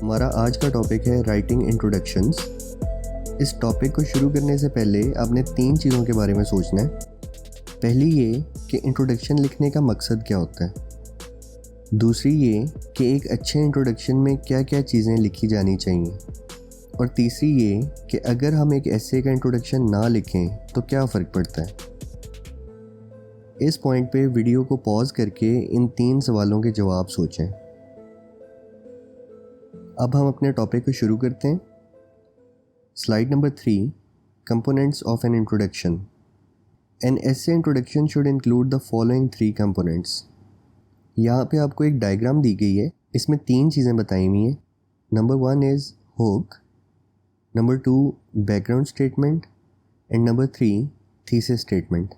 हमारा आज का टॉपिक है राइटिंग इंट्रोडक्शंस। इस टॉपिक को शुरू करने से पहले आपने 3 चीज़ों के बारे में सोचना है। पहली ये कि इंट्रोडक्शन लिखने का मकसद क्या होता है। दूसरी ये कि एक अच्छे इंट्रोडक्शन में क्या क्या चीज़ें लिखी जानी चाहिए। और तीसरी ये कि अगर हम एक एसे का इंट्रोडक्शन ना लिखें तो क्या फ़र्क पड़ता है। इस पॉइंट पे वीडियो को पॉज करके इन 3 सवालों के जवाब सोचें। अब हम अपने टॉपिक को शुरू करते हैं। Slide number 3, components of an introduction. An essay introduction should include the following 3 components. यहाँ पे आपको एक डायग्राम दी गई है, इसमें 3 चीज़ें बताई हुई हैं। Number 1 is hook, number 2 background statement and number 3 thesis statement.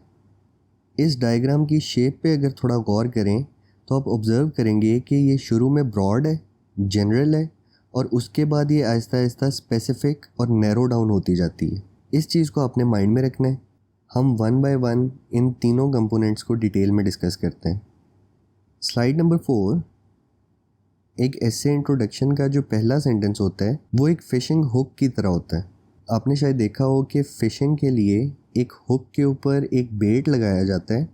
इस डायग्राम की शेप पे अगर थोड़ा गौर करें तो आप ऑब्ज़र्व करेंगे कि ये शुरू में ब्रॉड है, जनरल है, और उसके बाद ये आहिस्ता आहिस्ता स्पेसिफिक और नैरो डाउन होती जाती है। इस चीज़ को आपने माइंड में रखना है। हम 1 बाय 1 इन तीनों कंपोनेंट्स को डिटेल में डिस्कस करते हैं। स्लाइड नंबर 4, एक एसे इंट्रोडक्शन का जो पहला सेंटेंस होता है वो एक फिशिंग हुक की तरह होता है। आपने शायद देखा हो कि फ़िशिंग के लिए एक हुक के ऊपर एक बेट लगाया जाता है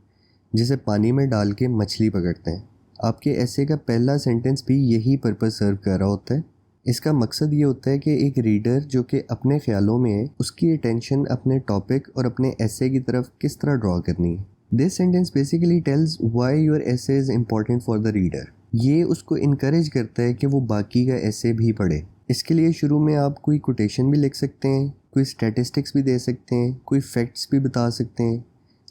जिसे पानी में डाल के मछली पकड़ते हैं। आपके एसे का पहला सेंटेंस भी यही पर्पस सर्व कर रहा होता है। इसका मकसद ये होता है कि एक रीडर जो कि अपने ख्यालों में है उसकी अटेंशन अपने टॉपिक और अपने एसे की तरफ किस तरह ड्रॉ करनी है। This sentence basically tells why your essay is important for the reader. ये उसको इनकरेज करता है कि वो बाकी का एसे भी पढ़े। इसके लिए शुरू में आप कोई कोटेशन भी लिख सकते हैं, कोई स्टैटिस्टिक्स भी दे सकते हैं, कोई फैक्ट्स भी बता सकते हैं,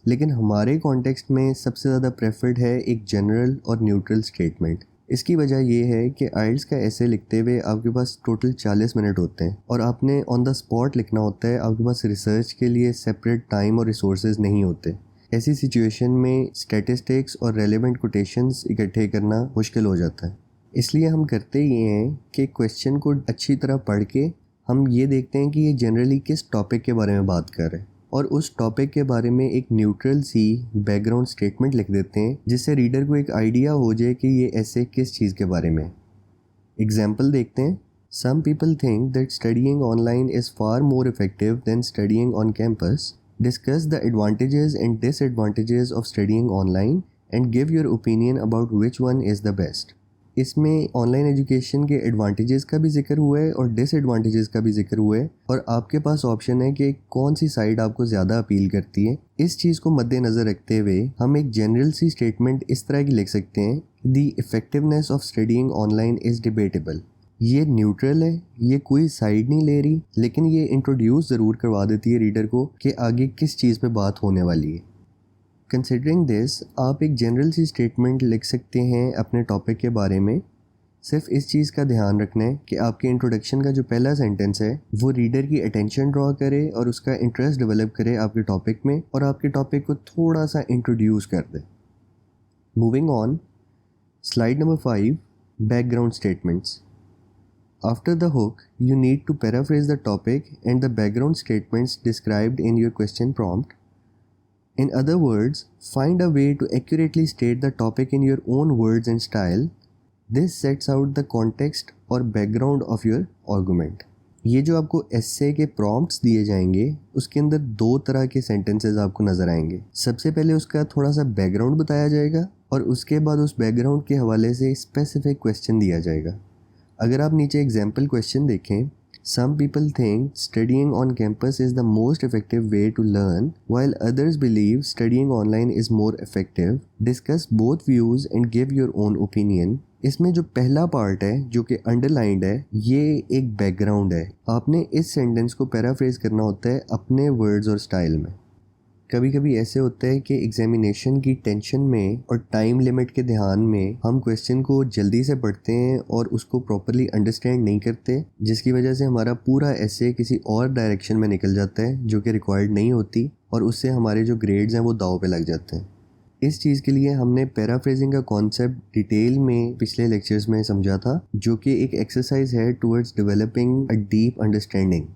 लेकिन हमारे कॉन्टेक्स्ट में सबसे ज़्यादा प्रेफर्ड है एक जनरल और न्यूट्रल स्टेटमेंट। इसकी वजह ये है कि आइल्स का एसे लिखते हुए आपके पास टोटल 40 मिनट होते हैं और आपने ऑन द स्पॉट लिखना होता है। आपके पास रिसर्च के लिए सेपरेट टाइम और रिसोर्सेज नहीं होते। ऐसी सिचुएशन में स्टैटिस्टिक्स और रेलेवेंट कोटेशंस इकट्ठे करना मुश्किल हो जाता है। इसलिए हम करते ये हैं कि क्वेश्चन को अच्छी तरह पढ़ के हम ये देखते हैं कि ये जनरली किस टॉपिक के बारे में बात कर रहे हैं और उस टॉपिक के बारे में एक न्यूट्रल सी बैकग्राउंड स्टेटमेंट लिख देते हैं जिससे रीडर को एक आइडिया हो जाए कि ये ऐसे किस चीज़ के बारे में। एग्जाम्पल देखते हैं। Some people think that studying online is far more effective than studying on campus. Discuss the advantages and disadvantages of studying online and give your opinion about which one is the best. इसमें online education के advantages का भी जिक्र हुआ है और disadvantages का भी जिक्र हुआ है और आपके पास ऑप्शन है कि कौन सी साइड आपको ज़्यादा अपील करती है। इस चीज़ को मद्देनज़र रखते हुए हम एक जनरल सी स्टेटमेंट इस तरह की लिख सकते हैं, the effectiveness of studying online is debatable. ये न्यूट्रल है, ये कोई साइड नहीं ले रही, लेकिन ये इंट्रोड्यूस ज़रूर करवा देती है रीडर को कि आगे किस चीज़ पर बात होने वाली है। कंसिडरिंग दिस, आप एक जनरल सी स्टेटमेंट लिख सकते हैं अपने टॉपिक के बारे में। सिर्फ इस चीज़ का ध्यान रखना है कि आपके इंट्रोडक्शन का जो पहला सेंटेंस है वो रीडर की अटेंशन ड्रॉ करे और उसका इंटरेस्ट डेवलप करे आपके टॉपिक में और आपके टॉपिक को थोड़ा सा इंट्रोड्यूस कर दे। Moving on, slide number 5, background statements. After the hook you need to paraphrase the topic and the background statements described in your question prompt. In other words, find a way to accurately state the topic in your own words and style. This sets out the context or background of your argument. ये जो आपको एसे के prompts दिए जाएंगे उसके अंदर 2 तरह के सेंटेंसेस आपको नज़र आएंगे। सबसे पहले उसका थोड़ा सा बैकग्राउंड बताया जाएगा और उसके बाद उस बैकग्राउंड के हवाले से स्पेसिफिक क्वेश्चन दिया जाएगा। अगर आप नीचे एग्जाम्पल क्वेश्चन देखें, Some people think studying on campus is the most effective way to learn, while others believe studying online is more effective. Discuss both views and give your own opinion. इसमें जो पहला part है जो कि underlined है ये एक background है। आपने इस सेंटेंस को पैराफ्रेज करना होता है अपने वर्ड्स और स्टाइल में। कभी कभी ऐसे होता है कि एग्जामिनेशन की टेंशन में और टाइम लिमिट के ध्यान में हम क्वेश्चन को जल्दी से पढ़ते हैं और उसको प्रॉपरली अंडरस्टैंड नहीं करते, जिसकी वजह से हमारा पूरा एसे किसी और डायरेक्शन में निकल जाता है जो कि रिक्वायर्ड नहीं होती और उससे हमारे जो ग्रेड्स हैं वो दाव पे लग जाते हैं। इस चीज़ के लिए हमने पैराफ्रेजिंग का कॉन्सेप्ट डिटेल में पिछले लेक्चर्स में समझा था, जो कि एक एक्सरसाइज है towards developing a deep understanding.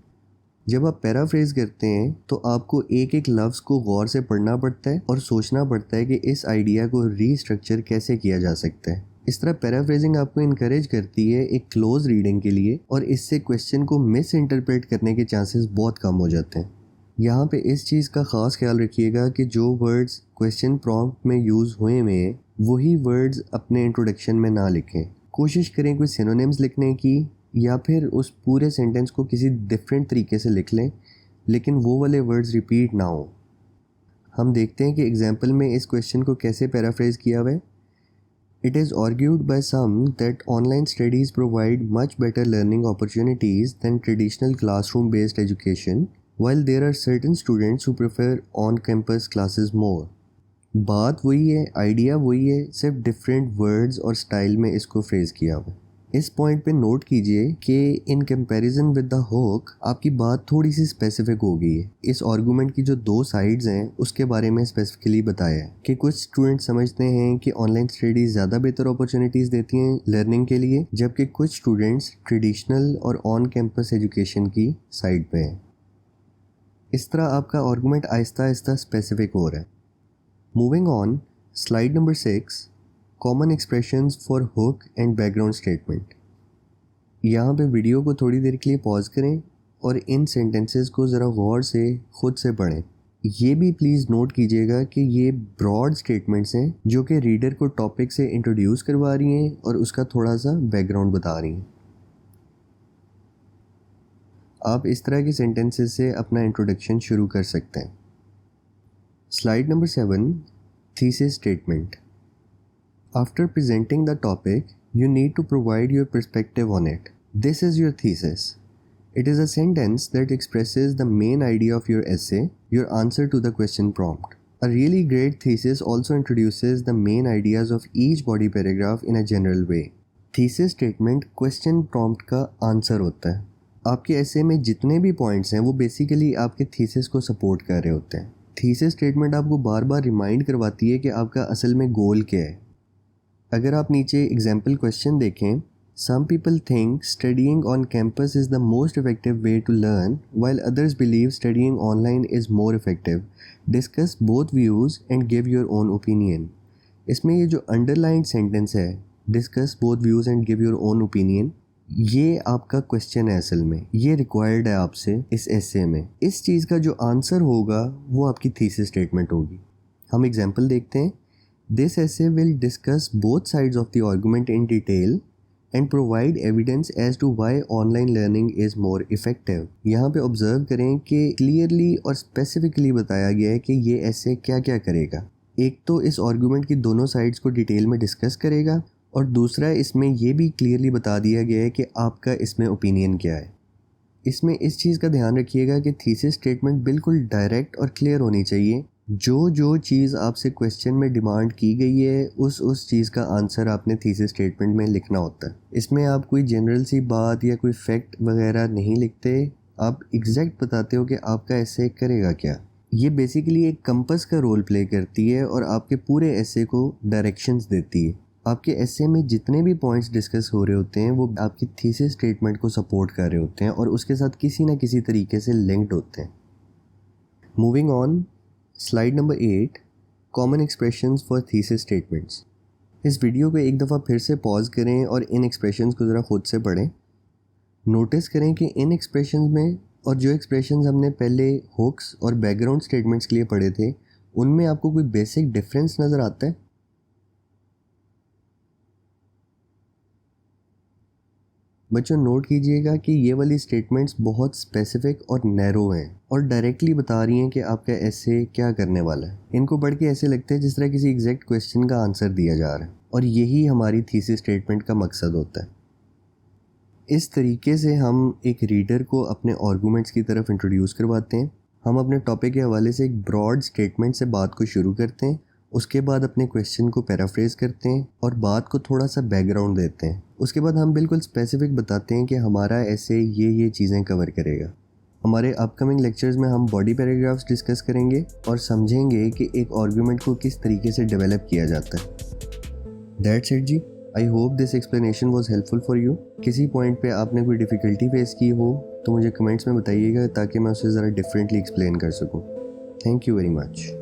जब आप पैराफ्रेज करते हैं तो आपको एक एक लफ्ज़ को गौर से पढ़ना पड़ता है और सोचना पड़ता है कि इस आइडिया को रीस्ट्रक्चर कैसे किया जा सकता है। इस तरह पैराफ्रेजिंग आपको इनकरेज करती है एक क्लोज रीडिंग के लिए और इससे क्वेश्चन को मिस इंटरप्रेट करने के चांसेस बहुत कम हो जाते हैं। यहाँ पे इस चीज़ का ख़ास ख्याल रखिएगा कि जो वर्ड्स क्वेश्चन प्रॉम्प्ट में यूज़ हुए हैं वही वर्ड्स अपने इंट्रोडक्शन में ना लिखें। कोशिश करें कोई सिनोनिम्स लिखने की या फिर उस पूरे सेंटेंस को किसी डिफरेंट तरीके से लिख लें, लेकिन वो वाले वर्ड्स रिपीट ना हो। हम देखते हैं कि एग्जाम्पल में इस क्वेश्चन को कैसे पैराफ्रेज किया हुआ है। It is argued by some that online studies provide much better learning opportunities than traditional classroom-based education, while there are certain students who prefer on-campus classes more. बात वही है, आइडिया वही है, सिर्फ डिफरेंट वर्ड्स और स्टाइल में इसको phrase किया हुआ है। इस पॉइंट पे नोट कीजिए कि in comparison with the hook आपकी बात थोड़ी सी स्पेसिफिक हो गई है। इस आर्गूमेंट की जो दो साइड्स हैं उसके बारे में स्पेसिफिकली बताया है कि कुछ स्टूडेंट समझते हैं कि ऑनलाइन स्टडीज़ ज़्यादा बेहतर अपॉर्चुनिटीज़ देती हैं लर्निंग के लिए, जबकि कुछ स्टूडेंट्स ट्रेडिशनल और ऑन कैंपस एजुकेशन की साइड पे हैं। इस तरह आपका आर्गूमेंट आहिस्ता आहिस्ता स्पेसिफिक हो रहा है। Moving on, slide number 6, common expressions for hook and background statement. यहाँ पे वीडियो को थोड़ी देर के लिए पॉज करें और इन सेंटेंसेस को ज़रा गौर से खुद से पढ़ें। ये भी प्लीज़ नोट कीजिएगा कि ये ब्रॉड स्टेटमेंट्स हैं जो कि रीडर को टॉपिक से इंट्रोड्यूस करवा रही हैं और उसका थोड़ा सा बैकग्राउंड बता रही हैं। आप इस तरह के सेंटेंसेस से अपना इंट्रोडक्शन शुरू कर सकते हैं। Slide number 7, thesis statement. After presenting the topic, you need to provide your perspective on it. This is your thesis. It is a sentence that expresses the main idea of your essay, your answer to the question prompt. A really great thesis also introduces the main ideas of each body paragraph in a general way. Thesis statement question prompt का answer होता है। आपके essay में जितने भी points हैं वो basically आपके thesis को support कर रहे होते हैं। Thesis statement आपको बार बार रिमाइंड करवाती है कि आपका असल में गोल क्या है। अगर आप नीचे एग्जाम्पल क्वेश्चन देखें, some people think studying on campus is the most effective way to learn while others believe studying online is more effective. Discuss both views and give your own opinion. इसमें ये जो underlined sentence है, discuss both views and give your own opinion, ये आपका question है असल में, ये रिक्वायर्ड है आपसे इस एसे में। इस चीज़ का जो आंसर होगा वो आपकी थीसिस स्टेटमेंट होगी। हम एग्जाम्पल देखते हैं। This essay will discuss both sides of the argument in detail and provide evidence as to why online learning is more effective. यहाँ पे ऑब्जर्व करें कि क्लियरली और स्पेसिफिकली बताया गया है कि ये ऐसे क्या क्या करेगा। एक तो इस आर्गूमेंट की दोनों साइड्स को डिटेल में डिस्कस करेगा और दूसरा इसमें ये भी क्लियरली बता दिया गया है कि आपका इसमें ओपिनियन क्या है। इसमें इस चीज़ का ध्यान रखिएगा कि थीसिस स्टेटमेंट बिल्कुल डायरेक्ट और क्लियर होनी चाहिए। जो चीज़ आपसे क्वेश्चन में डिमांड की गई है उस चीज़ का आंसर आपने थीसिस स्टेटमेंट में लिखना होता है। इसमें आप कोई जनरल सी बात या कोई फैक्ट वगैरह नहीं लिखते, आप एग्जैक्ट बताते हो कि आपका ऐसे करेगा क्या। ये बेसिकली एक कंपस का रोल प्ले करती है और आपके पूरे ऐसे को डायरेक्शंस देती है। आपके ऐसे में जितने भी पॉइंट्स डिस्कस हो रहे होते हैं वो आपकी थीसिस स्टेटमेंट को सपोर्ट कर रहे होते हैं और उसके साथ किसी ना किसी तरीके से लिंक्ड होते हैं। Moving on, slide number 8, common expressions for thesis statements. इस वीडियो को एक दफ़ा फिर से पॉज करें और इन एक्सप्रेशंस को ज़रा खुद से पढ़ें। नोटिस करें कि इन एक्सप्रेशंस में और जो एक्सप्रेशंस हमने पहले हुक्स और बैकग्राउंड स्टेटमेंट्स के लिए पढ़े थे उनमें आपको कोई बेसिक डिफरेंस नज़र आता है। बच्चों नोट कीजिएगा कि ये वाली स्टेटमेंट्स बहुत स्पेसिफिक और नैरो हैं और डायरेक्टली बता रही हैं कि आपका ऐसे क्या करने वाला है। इनको पढ़ के ऐसे लगता है जिस तरह किसी एग्जैक्ट क्वेश्चन का आंसर दिया जा रहा है और यही हमारी थीसिस स्टेटमेंट का मकसद होता है। इस तरीके से हम एक रीडर को अपने आर्गूमेंट्स की तरफ इंट्रोड्यूस करवाते हैं। हम अपने टॉपिक के हवाले से एक ब्रॉड स्टेटमेंट से बात को शुरू करते हैं, उसके बाद अपने क्वेश्चन को पैराफ्रेज करते हैं और बात को थोड़ा सा बैकग्राउंड देते हैं। उसके बाद हम बिल्कुल स्पेसिफिक बताते हैं कि हमारा ऐसे ये चीज़ें कवर करेगा। हमारे अपकमिंग लेक्चर्स में हम बॉडी पैराग्राफ्स डिस्कस करेंगे और समझेंगे कि एक आर्गूमेंट को किस तरीके से डेवलप किया जाता है। दैट्स इट जी। I hope this explanation was helpful for you. किसी पॉइंट पे आपने कोई डिफ़िकल्टी फेस की हो तो मुझे कमेंट्स में बताइएगा ताकि मैं उसे ज़रा डिफरेंटली एक्सप्लेन कर सकूँ। Thank you very much.